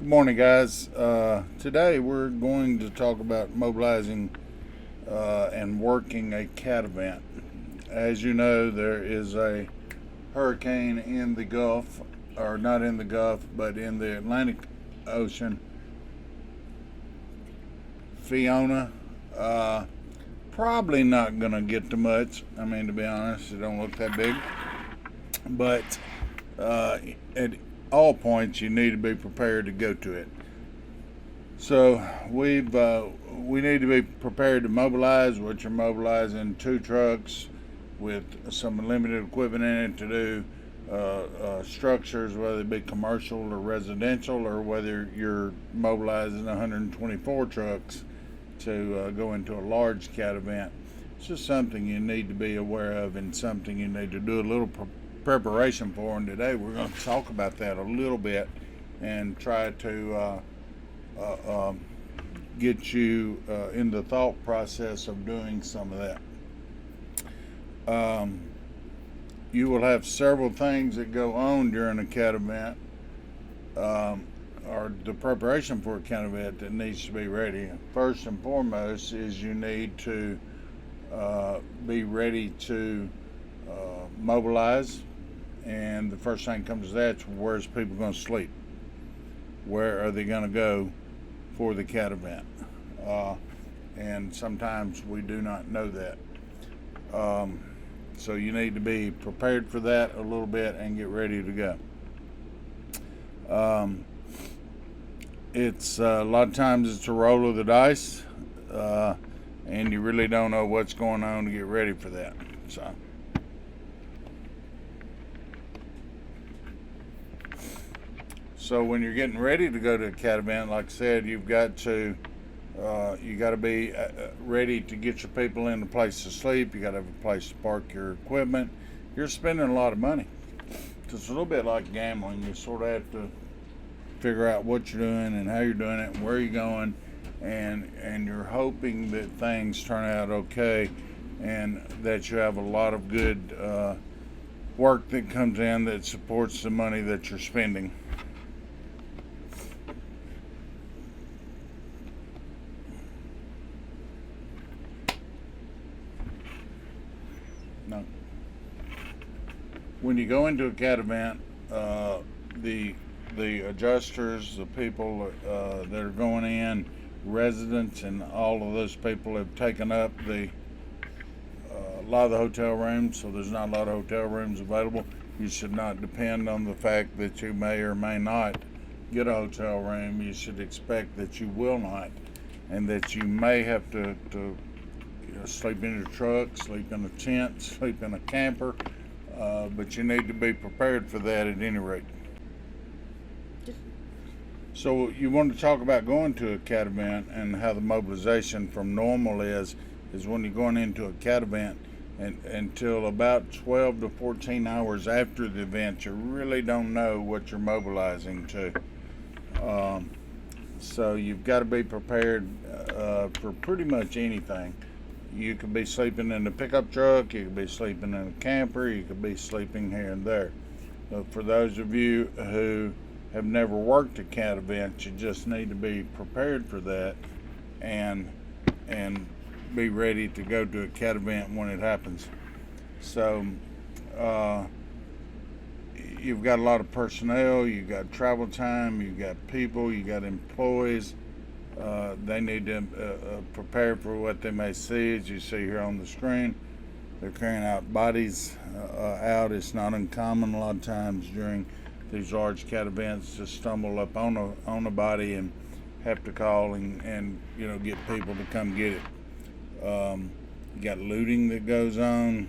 Good morning, guys. Today we're going to talk about mobilizing and working a cat event. As you know, there is a hurricane in the Gulf, or not in the Gulf, but in the Atlantic Ocean. Fiona, probably not going to get to much. I mean, to be honest, it don't look that big. But at all points, you need to be prepared to go to it. So we need to be prepared to mobilize, which are mobilizing two trucks with some limited equipment in it to do structures, whether it be commercial or residential, or whether you're mobilizing 124 trucks to go into a large cat event. It's just something you need to be aware of and something you need to do a little preparation for. And today we're going to talk about that a little bit and try to get you in the thought process of doing some of that. You will have several things that go on during a cat event, or the preparation for a cat event that needs to be ready. First and foremost is you need to be ready to mobilize, and the first thing comes to that is where's people going to sleep? Where are they going to go for the cat event? And sometimes we do not know that. So you need to be prepared for that a little bit and get ready to go. It's a lot of times it's a roll of the dice, and you really don't know what's going on to get ready for that. So when you're getting ready to go to a cat event, like I said, you've got to be ready to get your people in a place to sleep. You got to have a place to park your equipment. You're spending a lot of money. It's a little bit like gambling. You sort of have to figure out what you're doing and how you're doing it and where you're going, and you're hoping that things turn out okay and that you have a lot of good work that comes in that supports the money that you're spending. No. When you go into a cat event, the adjusters, the people that are going in, residents, and all of those people have taken up a lot of the hotel rooms, so there's not a lot of hotel rooms available. You should not depend on the fact that you may or may not get a hotel room. You should expect that you will not, and that you may have to sleep in your truck, sleep in a tent, sleep in a camper, but you need to be prepared for that at any rate. So you want to talk about going to a cat event and how the mobilization from normal is when you're going into a cat event, and until about 12 to 14 hours after the event, you really don't know what you're mobilizing to. So you've got to be prepared for pretty much anything. You could be sleeping in a pickup truck, you could be sleeping in a camper, you could be sleeping here and there. For those of you who have never worked a cat event, you just need to be prepared for that and be ready to go to a cat event when it happens. So you've got a lot of personnel, you've got travel time, you've got people, you've got employees. They need to prepare for what they may see. As you see here on the screen, they're carrying out bodies out. It's not uncommon a lot of times during these large cat events to stumble up on a body and have to call and get people to come get it. You got looting that goes on,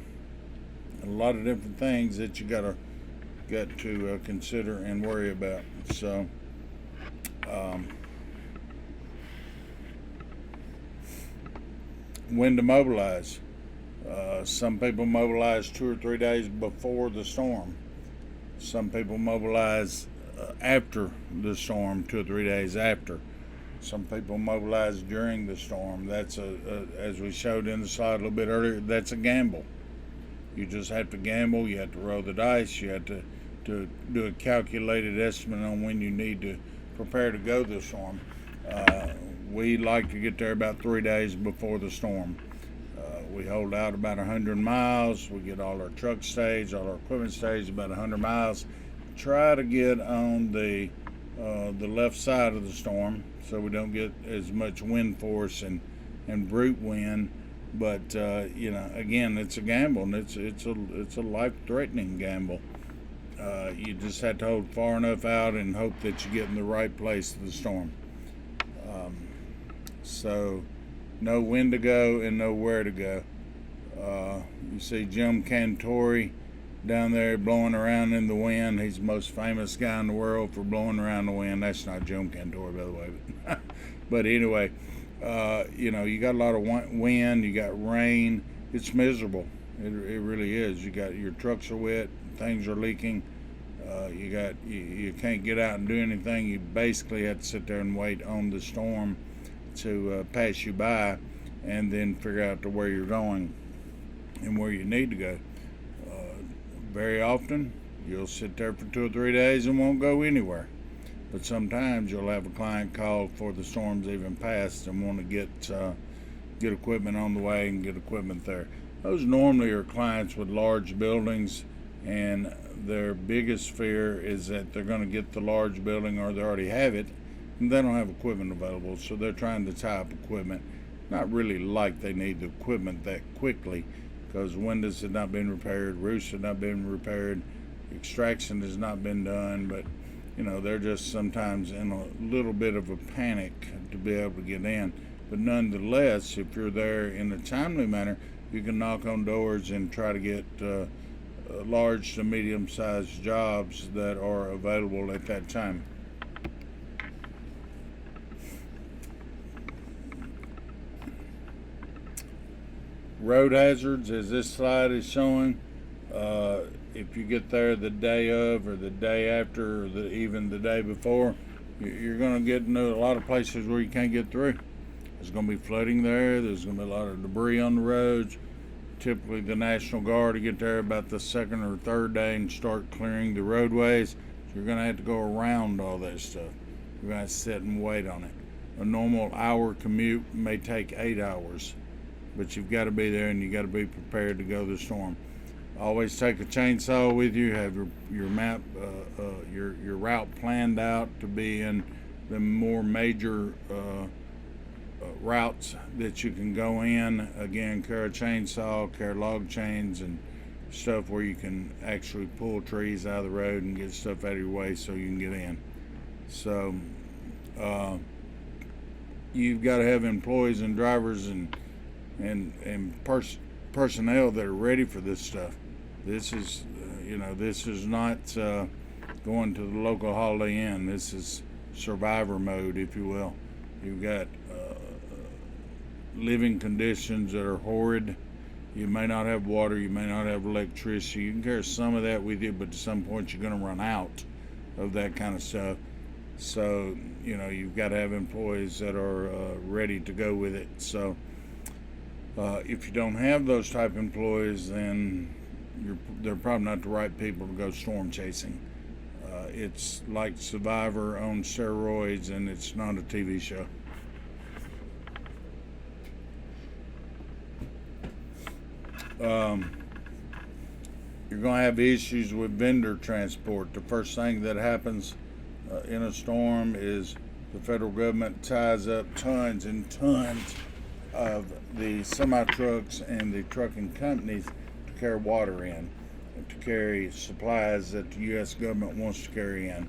a lot of different things that you got to consider and worry about. So when to mobilize. Some people mobilize 2 or 3 days before the storm. Some people mobilize after the storm, 2 or 3 days after. Some people mobilize during the storm. That's as we showed in the slide a little bit earlier, that's a gamble. You just have to gamble. You have to roll the dice. You have to do a calculated estimate on when you need to prepare to go this storm. We like to get there about 3 days before the storm. We hold out about 100 miles. We get all our truck staged, all our equipment staged about 100 miles. Try to get on the left side of the storm so we don't get as much wind force and brute wind. But again, it's a gamble, and it's a life-threatening gamble. You just have to hold far enough out and hope that you get in the right place of the storm. So, know when to go and know where to go. You see Jim Cantori down there blowing around in the wind. He's the most famous guy in the world for blowing around the wind. That's not Jim Cantori, by the way. But anyway, you got a lot of wind. You got rain. It's miserable. It really is. You got your trucks are wet. Things are leaking. You can't get out and do anything. You basically have to sit there and wait on the storm to pass you by, and then figure out to where you're going and where you need to go. Very often you'll sit there for 2 or 3 days and won't go anywhere, but sometimes you'll have a client call before the storm's even passed and want to get equipment on the way and get equipment there. Those normally are clients with large buildings, and their biggest fear is that they're going to get the large building, or they already have it, and they don't have equipment available, so they're trying to tie up equipment. Not really like they need the equipment that quickly, because windows have not been repaired, roofs have not been repaired, extraction has not been done, but they're just sometimes in a little bit of a panic to be able to get in. But nonetheless, if you're there in a timely manner, you can knock on doors and try to get large to medium-sized jobs that are available at that time. Road hazards, as this slide is showing, if you get there the day of, or the day after, or even the day before, you're going to get into a lot of places where you can't get through. There's going to be flooding there. There's going to be a lot of debris on the roads. Typically the National Guard will get there about the second or third day and start clearing the roadways. So you're going to have to go around all that stuff. You're going to have to sit and wait on it. A normal hour commute may take 8 hours, but you've got to be there, and you got to be prepared to go the storm. Always take a chainsaw with you. Have your map, your route planned out to be in the more major routes that you can go in. Again, carry a chainsaw, carry log chains and stuff where you can actually pull trees out of the road and get stuff out of your way so you can get in. So you've got to have employees and drivers and personnel that are ready for this stuff. This is this is not going to the local Holiday Inn. This is survivor mode, if you will. You've got living conditions that are horrid. You may not have water, you may not have electricity. You can carry some of that with you, but at some point you're going to run out of that kind of stuff. So you've got to have employees that are ready to go with it. So if you don't have those type of employees, then they're probably not the right people to go storm chasing. It's like Survivor on steroids, and it's not a TV show. You're going to have issues with vendor transport. The first thing that happens in a storm is the federal government ties up tons and tons of the semi-trucks and the trucking companies to carry water in, to carry supplies that the U.S. government wants to carry in.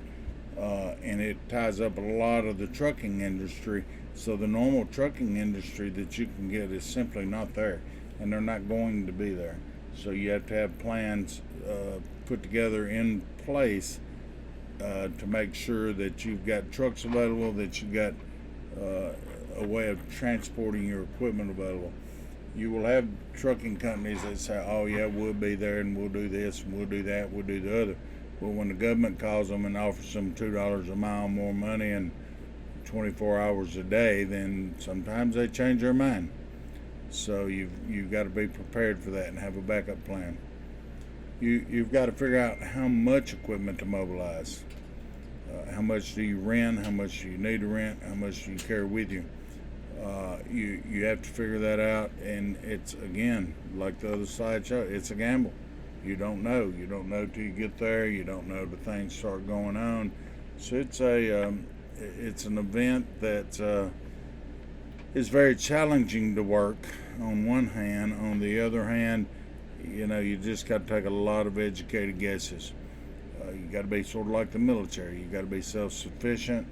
And it ties up a lot of the trucking industry. So the normal trucking industry that you can get is simply not there, and they're not going to be there. So you have to have plans put together in place to make sure that you've got trucks available, that you've got a way of transporting your equipment available. You will have trucking companies that say, oh yeah, we'll be there and we'll do this and we'll do that, we'll do the other. But when the government calls them and offers them $2 a mile more money and 24 hours a day, then sometimes they change their mind. So you've got to be prepared for that and have a backup plan. You've got to figure out how much equipment to mobilize. How much do you rent? How much do you need to rent? How much do you carry with you? You have to figure that out, and it's, again, like the other side show, it's a gamble. You don't know. You don't know till you get there. You don't know till things start going on. So it's an event that is very challenging to work on one hand. On the other hand, you just got to take a lot of educated guesses. You got to be sort of like the military. You got to be self-sufficient.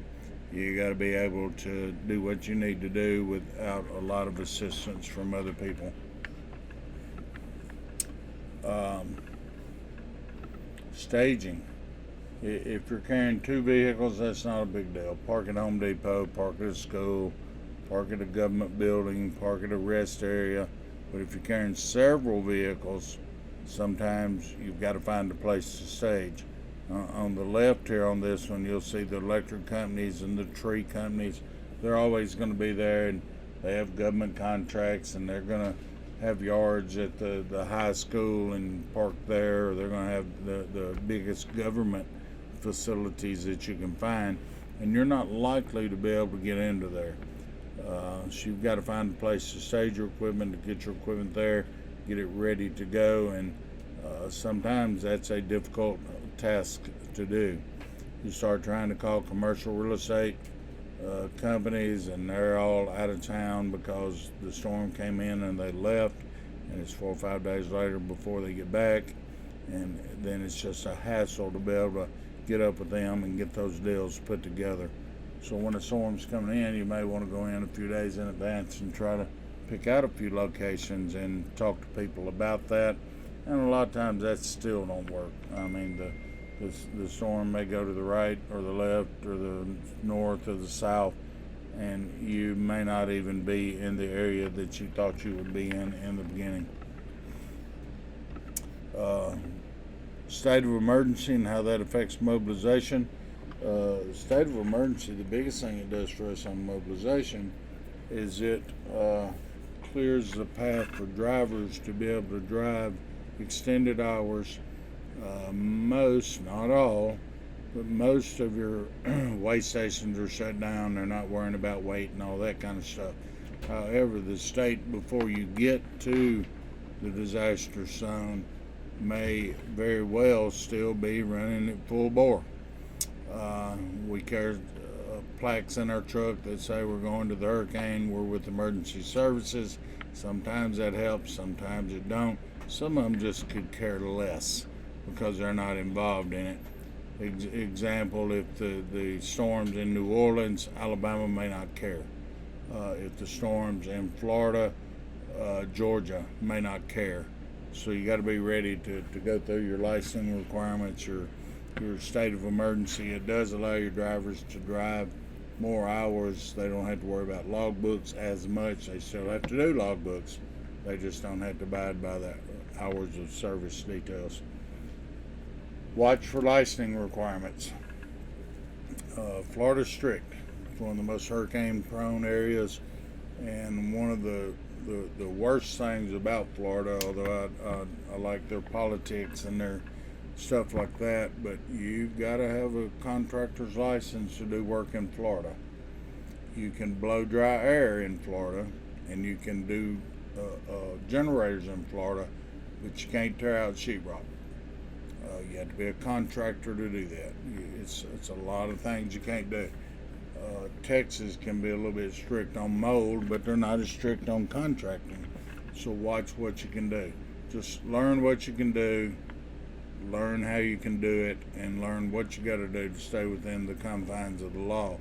You got to be able to do what you need to do without a lot of assistance from other people. Staging. If you're carrying 2 vehicles, that's not a big deal. Park at Home Depot, park at a school, park at a government building, park at a rest area. But if you're carrying several vehicles, sometimes you've got to find a place to stage. On the left here on this one, you'll see the electric companies and the tree companies. They're always going to be there, and they have government contracts, and they're going to have yards at the high school and park there, or they're going to have the biggest government facilities that you can find, and you're not likely to be able to get into there. So you've got to find a place to stage your equipment, to get your equipment there, get it ready to go, and sometimes that's a difficult task to do. You start trying to call commercial real estate companies, and they're all out of town because the storm came in and they left, and it's 4 or 5 days later before they get back, and then it's just a hassle to be able to get up with them and get those deals put together. So when a storm's coming in, you may want to go in a few days in advance and try to pick out a few locations and talk to people about that. And a lot of times that still don't work. I mean, the storm may go to the right or the left or the north or the south, and you may not even be in the area that you thought you would be in the beginning. State of emergency and how that affects mobilization. State of emergency, the biggest thing it does for us on mobilization is it clears the path for drivers to be able to drive extended hours. Most, not all, but most of your weigh stations are shut down. They're not worrying about weight and all that kind of stuff. However, the state, before you get to the disaster zone, may very well still be running at full bore. We carry plaques in our truck that say we're going to the hurricane, we're with emergency services. Sometimes that helps, sometimes it don't. Some of them just could care less because they're not involved in it. Example, if the storms in New Orleans, Alabama may not care. If the storms in Florida, Georgia may not care. So you got to be ready to go through your licensing requirements, your state of emergency. It does allow your drivers to drive more hours. They don't have to worry about logbooks as much. They still have to do logbooks. They just don't have to abide by the hours of service details. Watch for licensing requirements. Florida's strict. It's one of the most hurricane-prone areas, and one of the worst things about Florida, although I like their politics and their stuff like that, but you've got to have a contractor's license to do work in Florida. You can blow dry air in Florida, and you can do generators in Florida, but you can't tear out sheetrock. You have to be a contractor to do that. It's a lot of things you can't do. Texas can be a little bit strict on mold, but they're not as strict on contracting. So watch what you can do. Just learn what you can do, learn how you can do it, and learn what you got to do to stay within the confines of the law.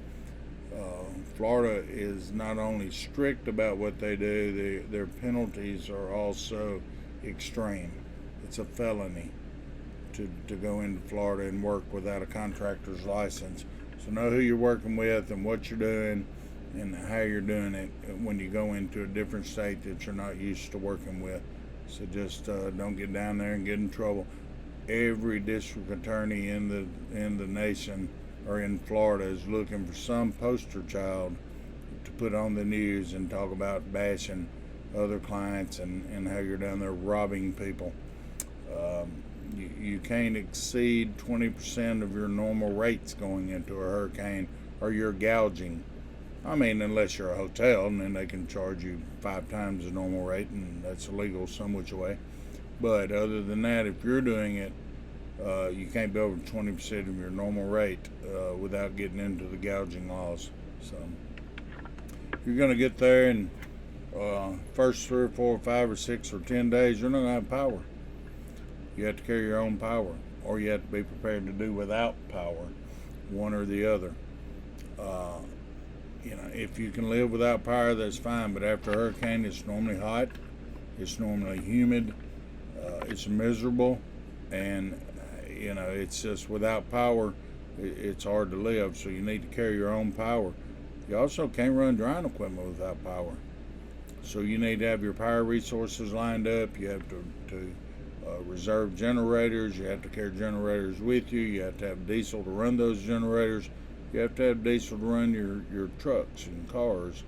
Florida is not only strict about what they do, their penalties are also extreme. It's a felony to go into Florida and work without a contractor's license. So know who you're working with and what you're doing and how you're doing it when you go into a different state that you're not used to working with. So just don't get down there and get in trouble. Every district attorney in the nation or in Florida is looking for some poster child to put on the news and talk about bashing other clients and how you're down there robbing people. You can't exceed 20% of your normal rates going into a hurricane, or you're gouging. I mean, unless you're a hotel, and then they can charge you 5 times the normal rate, and that's illegal some which way. But other than that, if you're doing it, you can't be over 20% of your normal rate without getting into the gouging laws. So you're going to get there, and first 3 or 4 or 5 or 6 or 10 days, you're not going to have power. You have to carry your own power, or you have to be prepared to do without power, one or the other. If you can live without power, that's fine. But after a hurricane, it's normally hot, it's normally humid, it's miserable, and it's just without power, it's hard to live. So you need to carry your own power. You also can't run drying equipment without power. So you need to have your power resources lined up. You have to reserve generators. You have to carry generators with you. You have to have diesel to run those generators. You have to have diesel to run your trucks and cars.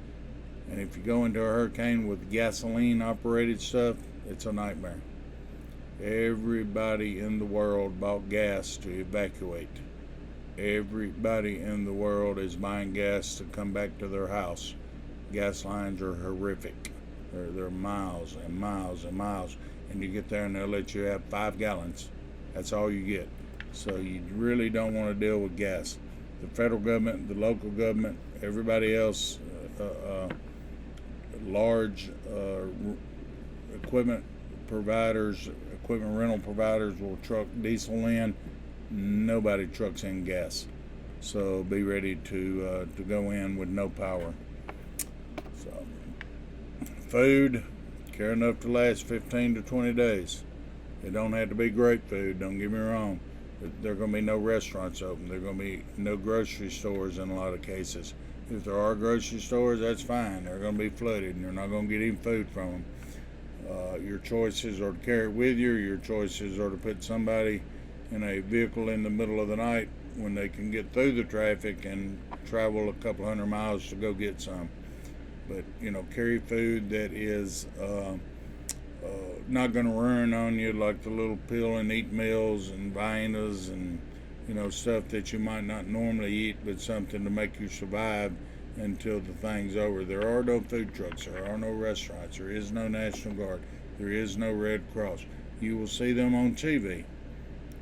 And if you go into a hurricane with gasoline operated stuff, it's a nightmare. Everybody in the world bought gas to evacuate. Everybody in the world is buying gas to come back to their house. Gas lines are horrific. They're miles and miles and miles. And you get there and they'll let you have 5 gallons. That's all you get. So you really don't want to deal with gas. The federal government, the local government, everybody else, large equipment providers, equipment rental providers will truck diesel in. Nobody trucks in gas. So be ready to go in with no power. So food, care enough to last 15 to 20 days. It don't have to be great food, don't get me wrong. There are going to be no restaurants open. There are going to be no grocery stores in a lot of cases. If there are grocery stores, that's fine. They're going to be flooded, and you're not going to get any food from them. Your choices are to carry it with you. Your choices are to put somebody in a vehicle in the middle of the night when they can get through the traffic and travel a couple hundred miles to go get some. But, carry food that is not going to ruin on you, like the little peel and eat meals and Viennas and, stuff that you might not normally eat, but something to make you survive until the thing's over. There are no food trucks. There are no restaurants. There is no National Guard. There is no Red Cross. You will see them on TV,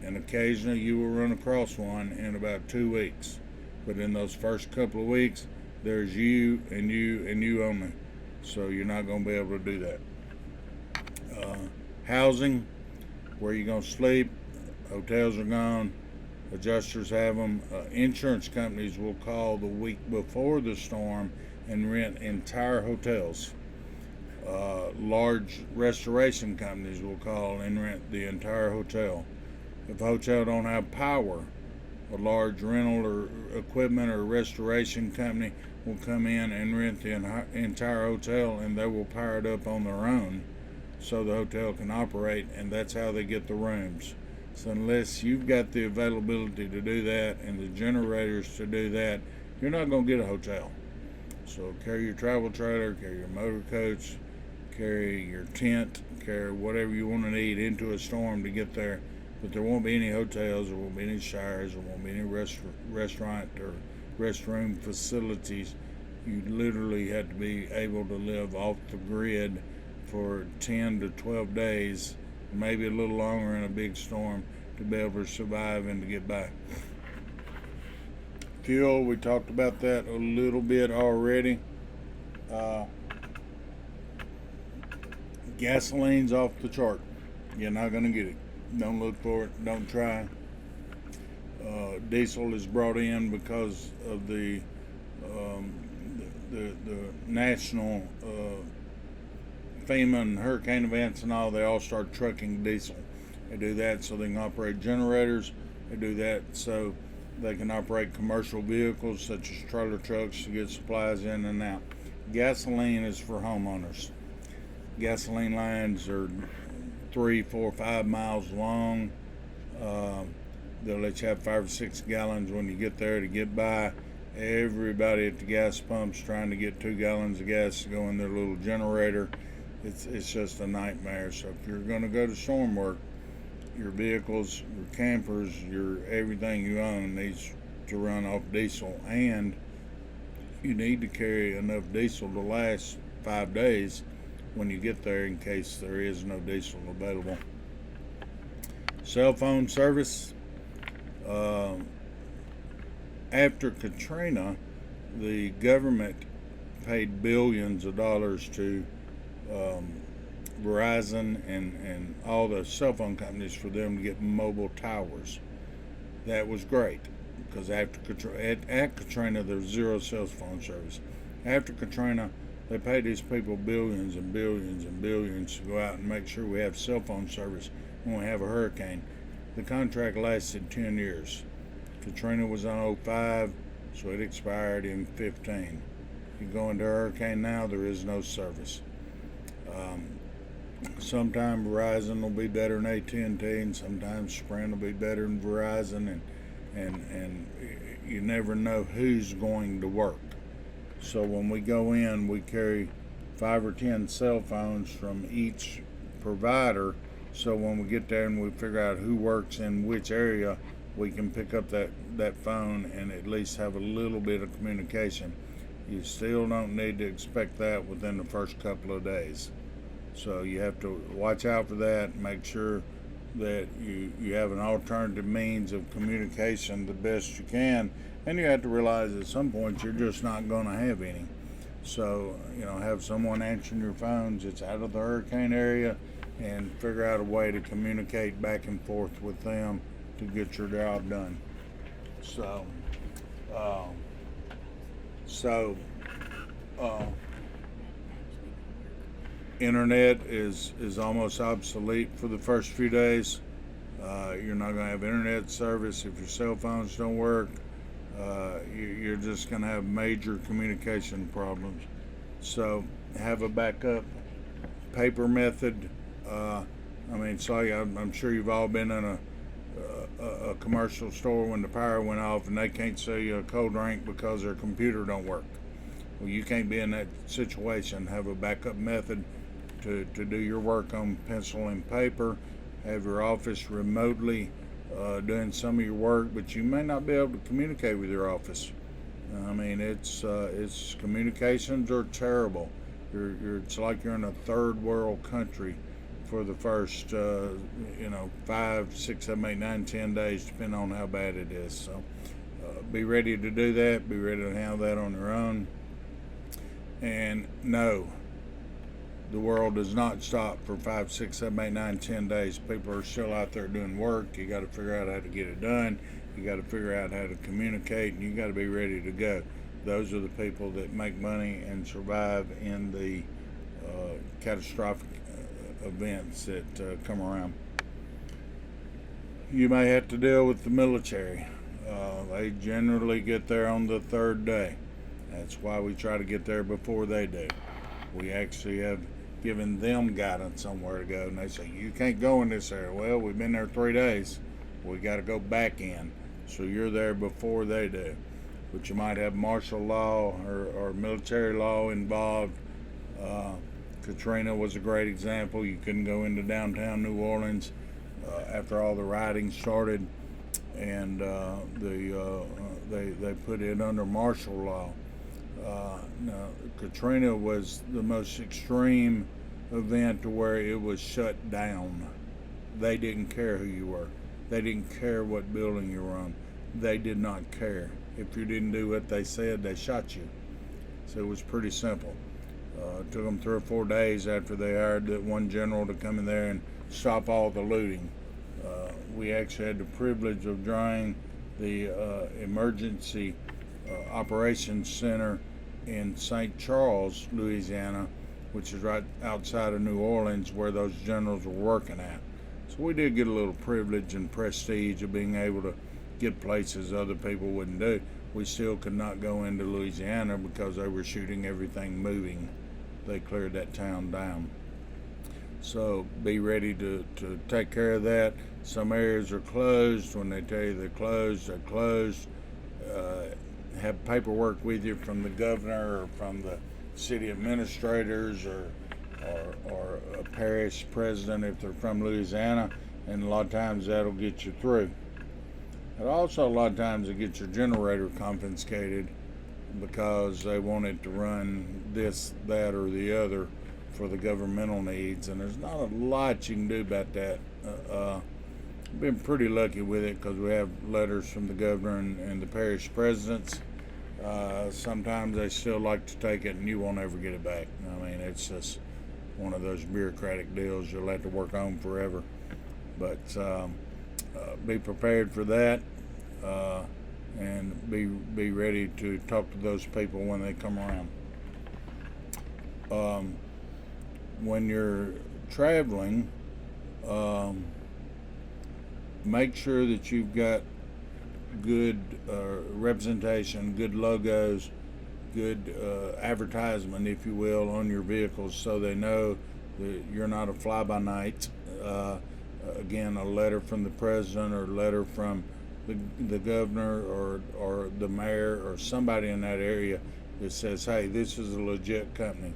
and occasionally you will run across one in about 2 weeks. But in those first couple of weeks, there's you and you and you only. So you're not going to be able to do that. Housing, where you're going to sleep, hotels are gone, adjusters have them. Insurance companies will call the week before the storm and rent entire hotels. Large restoration companies will call and rent the entire hotel. If a hotel don't have power, a large rental or equipment or restoration company will come in and rent the entire hotel, and they will power it up on their own so the hotel can operate, and that's how they get the rooms. So unless you've got the availability to do that and the generators to do that, you're not going to get a hotel. So carry your travel trailer, carry your motor coach, carry your tent, carry whatever you want to need into a storm to get there. But there won't be any hotels, there won't be any showers, there won't be any restaurant or restroom facilities. You literally have to be able to live off the grid for 10 to 12 days, maybe a little longer in a big storm, to be able to survive and to get by. Fuel, we talked about that a little bit already. Gasoline's off the chart. You're not going to get it. Don't look for it. Don't try. Diesel is brought in because of the national FEMA and hurricane events and all. They all start trucking diesel. They do that so they can operate generators. They do that so they can operate commercial vehicles such as trailer trucks to get supplies in and out. Gasoline is for homeowners. Gasoline lines are 3, 4, 5 miles long. They'll let you have 5 or 6 gallons when you get there to get by. Everybody at the gas pumps trying to get 2 gallons of gas to go in their little generator. It's just a nightmare. So if you're going to go to storm work, your vehicles, your campers, your everything you own needs to run off diesel, and you need to carry enough diesel to last 5 days when you get there in case there is no diesel available. Cell phone service. Uh, After Katrina, the government paid billions of dollars to um, Verizon and all the cell phone companies for them to get mobile towers. That was great because at Katrina there was zero cell phone service. After Katrina, they paid these people billions and billions and billions to go out and make sure we have cell phone service when we have a hurricane. The contract lasted 10 years. Katrina was on 05, so it expired in 15. You go into a hurricane now, there is no service. Sometimes Verizon will be better than AT&T, and sometimes Sprint will be better than Verizon, and you never know who's going to work. So when we go in, we carry 5 or 10 cell phones from each provider. So when we get there and we figure out who works in which area, we can pick up that phone and at least have a little bit of communication. You still don't need to expect that within the first couple of days. So you have to watch out for that, make sure that you have an alternative means of communication the best you can, and you have to realize at some point you're just not going to have any. So, have someone answering your phones that's out of the hurricane area and figure out a way to communicate back and forth with them to get your job done. So, uh, so, internet is almost obsolete for the first few days. You're not going to have internet service if your cell phones don't work. You're just going to have major communication problems. So have a backup paper method. I'm sure you've all been in a commercial store when the power went off and they can't sell you a cold drink because their computer don't work. Well, you can't be in that situation. Have a backup method to do your work on pencil and paper. Have your office remotely doing some of your work, but you may not be able to communicate with your office. It's communications are terrible. It's like you're in a third world country for the first 5, 6, 7, 8, 9, 10 days, depending on how bad it is. So be ready to do that. Be ready to handle that on your own. And no, the world does not stop for 5, 6, 7, 8, 9, 10 days. People are still out there doing work. You got to figure out how to get it done. You got to figure out how to communicate, and you got to be ready to go. Those are the people that make money and survive in the catastrophic events that come around. You may have to deal with the military. They generally get there on the third day. That's why we try to get there before they do. We actually have given them guidance on where to go, and they say, you can't go in this area. Well, we've been there 3 days. We got to go back in. So you're there before they do. But you might have martial law or military law involved. Katrina was a great example. You couldn't go into downtown New Orleans after all the rioting started, and they put it under martial law. Now, Katrina was the most extreme event to where it was shut down. They didn't care who you were. They didn't care what building you were on. They did not care. If you didn't do what they said, they shot you. So it was pretty simple. It took them 3 or 4 days after they hired that one general to come in there and stop all the looting. We actually had the privilege of drawing the emergency operations center in St. Charles, Louisiana, which is right outside of New Orleans where those generals were working at. So we did get a little privilege and prestige of being able to get places other people wouldn't do. We still could not go into Louisiana because they were shooting everything moving. They cleared that town down. So be ready to take care of that. Some areas are closed. When they tell you they're closed, they're closed. Have paperwork with you from the governor or from the city administrators or a parish president if they're from Louisiana, and a lot of times that'll get you through. But also a lot of times it gets your generator confiscated because they want it to run this, that, or the other for the governmental needs, and there's not a lot you can do about that. I've been pretty lucky with it because we have letters from the governor and the parish presidents. Sometimes they still like to take it and you won't ever get it back. I mean, it's just one of those bureaucratic deals you'll have to work on forever. But be prepared for that, and be ready to talk to those people when they come around. When you're traveling, make sure that you've got good representation, good logos, good advertisement, if you will, on your vehicles, so they know that you're not a fly-by-night. Again, a letter from the president, or a letter from the governor, or the mayor, or somebody in that area that says, hey, this is a legit company.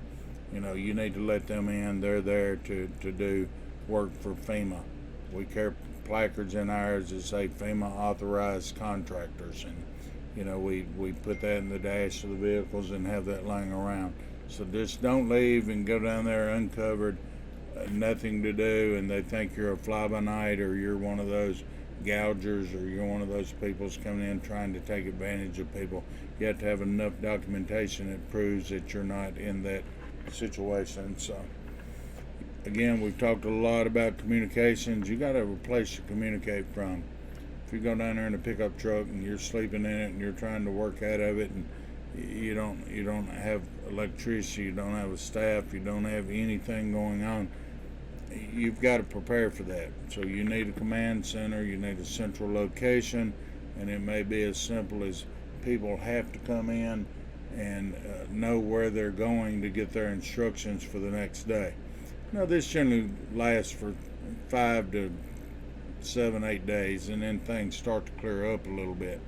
You need to let them in. They're there to do work for FEMA. We carry placards in ours that say FEMA authorized contractors, and we put that in the dash of the vehicles and have that laying around. So just don't leave and go down there uncovered, nothing to do, and they think you're a fly-by-night, or you're one of those gougers, or you're one of those people that's coming in trying to take advantage of people. You have to have enough documentation that proves that you're not in that situation. So again, we've talked a lot about communications. You got to have a place to communicate from. If you go down there in a pickup truck and you're sleeping in it and you're trying to work out of it, and you don't have electricity, you don't have a staff, you don't have anything going on, you've got to prepare for that. So you need a command center, you need a central location, and it may be as simple as people have to come in and know where they're going to get their instructions for the next day. Now, this generally lasts for 5 to 7, 8 days, and then things start to clear up a little bit.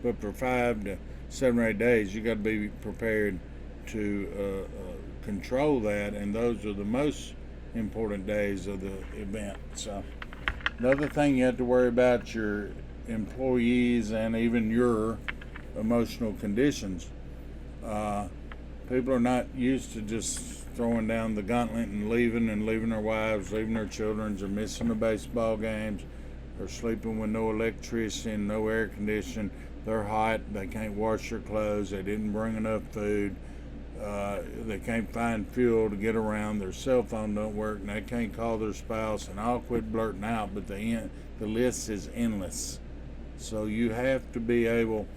But for 5 to 7 or 8 days, you got to be prepared to control that, and those are the most important days of the event. So another thing you have to worry about, your employees and even your emotional conditions. People are not used to just throwing down the gauntlet and leaving their wives, leaving their children, or missing the baseball games, or sleeping with no electricity and no air conditioning. They're hot, they can't wash their clothes, they didn't bring enough food, they can't find fuel to get around, their cell phone don't work, and they can't call their spouse, and I'll quit blurting out, but the list is endless. So you have to be able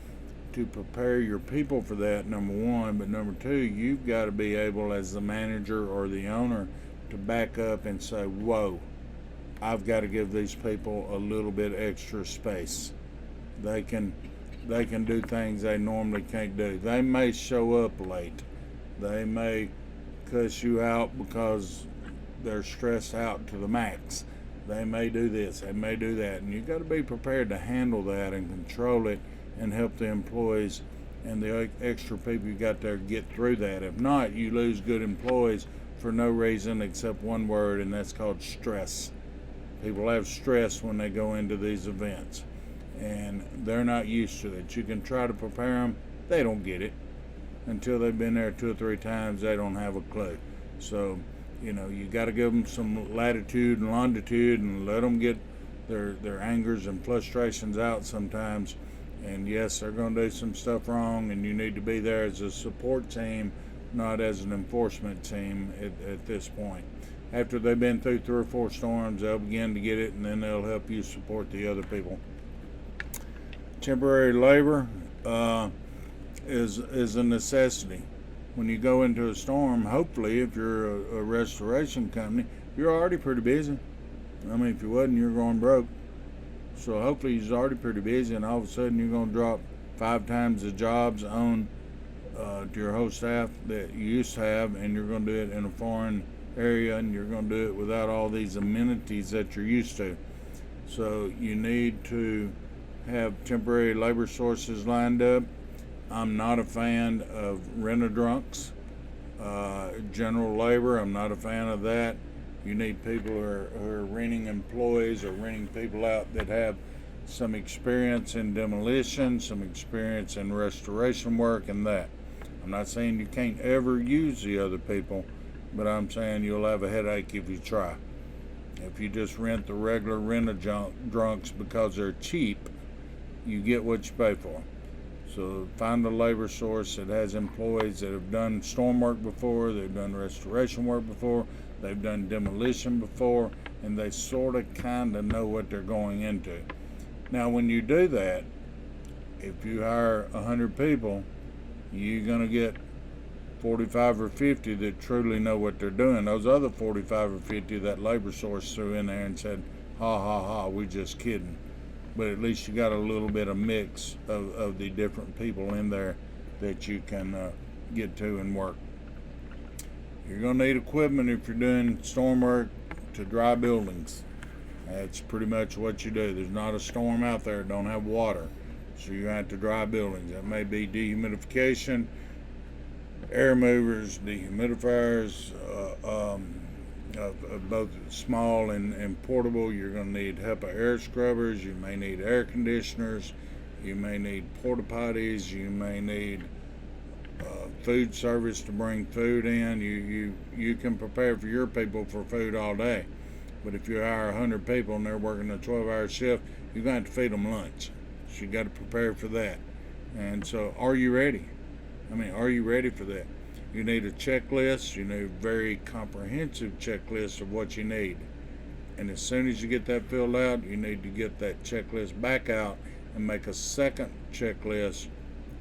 to prepare your people for that, number one, but number two, you've got to be able, as the manager or the owner, to back up and say, whoa, I've got to give these people a little bit extra space. They can do things they normally can't do. They may show up late. They may cuss you out because they're stressed out to the max. They may do this, they may do that, and you've got to be prepared to handle that and control it and help the employees and the extra people you got there get through that. If not, you lose good employees for no reason except one word, and that's called stress. People have stress when they go into these events, and they're not used to it. You can try to prepare them, they don't get it. Until they've been there 2 or 3 times, they don't have a clue. So, you got to give them some latitude and longitude and let them get their angers and frustrations out sometimes. And yes, they're going to do some stuff wrong, and you need to be there as a support team, not as an enforcement team at this point. After they've been through 3 or 4 storms, they'll begin to get it, and then they'll help you support the other people. Temporary labor is a necessity. When you go into a storm, hopefully, if you're a restoration company, you're already pretty busy. I mean, if you wasn't, you're going broke. So hopefully you're already pretty busy, and all of a sudden you're going to drop 5 times the jobs on to your whole staff that you used to have, and you're going to do it in a foreign area, and you're going to do it without all these amenities that you're used to. So you need to have temporary labor sources lined up. I'm not a fan of rent-a-drunks, general labor. I'm not a fan of that. You need people who are renting employees or renting people out that have some experience in demolition, some experience in restoration work, and that. I'm not saying you can't ever use the other people, but I'm saying you'll have a headache if you try. If you just rent the regular rent-a-drunks because they're cheap, you get what you pay for. So find a labor source that has employees that have done storm work before, they've done restoration work before, they've done demolition before, and they sort of kind of know what they're going into. Now, when you do that, if you hire 100 people, you're going to get 45 or 50 that truly know what they're doing. Those other 45 or 50 that labor source threw in there and said, ha ha ha, we just kidding. But at least you got a little bit of mix of the different people in there that you can get to and work. You're going to need equipment if you're doing storm work to dry buildings. That's pretty much what you do. There's not a storm out there that don't have water, so you have to dry buildings. That may be dehumidification, air movers, dehumidifiers, of both small and portable. You're going to need HEPA air scrubbers. You may need air conditioners. You may need porta potties. You may need food service to bring food in. You can prepare for your people for food all day, but if you hire 100 people and they're working a 12-hour shift, you're going to have to feed them lunch. So you got to prepare for that. And so, are you ready? Are you ready for that? You need a checklist. You need a very comprehensive checklist of what you need. And as soon as you get that filled out, you need to get that checklist back out and make a second checklist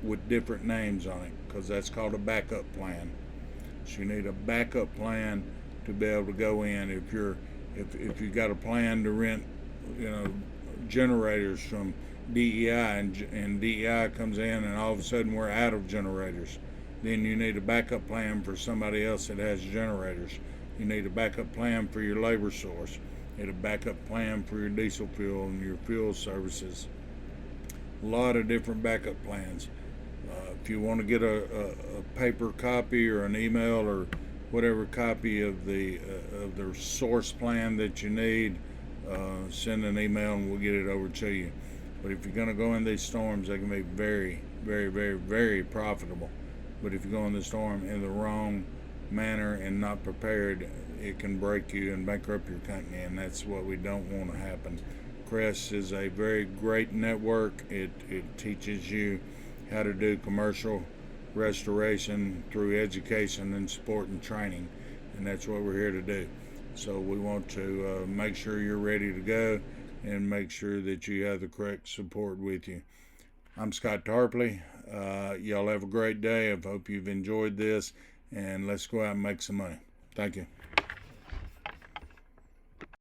with different names on it, because that's called a backup plan. So you need a backup plan to be able to go in. If you got a plan to rent, generators from DEI, and DEI comes in and all of a sudden we're out of generators, then you need a backup plan for somebody else that has generators. You need a backup plan for your labor source. You need a backup plan for your diesel fuel and your fuel services. A lot of different backup plans. If you want to get a paper copy or an email or whatever copy of the source plan that you need, send an email and we'll get it over to you. But if you're going to go in these storms, they can be very, very, very, very profitable. But if you go in the storm in the wrong manner and not prepared, it can break you and bankrupt your company, and that's what we don't want to happen. Crest is a very great network. It teaches you how to do commercial restoration through education and support and training, and that's what we're here to do. So we want to make sure you're ready to go and make sure that you have the correct support with you. I'm Scott Tarpley. Y'all have a great day. I hope you've enjoyed this, and let's go out and make some money. Thank you.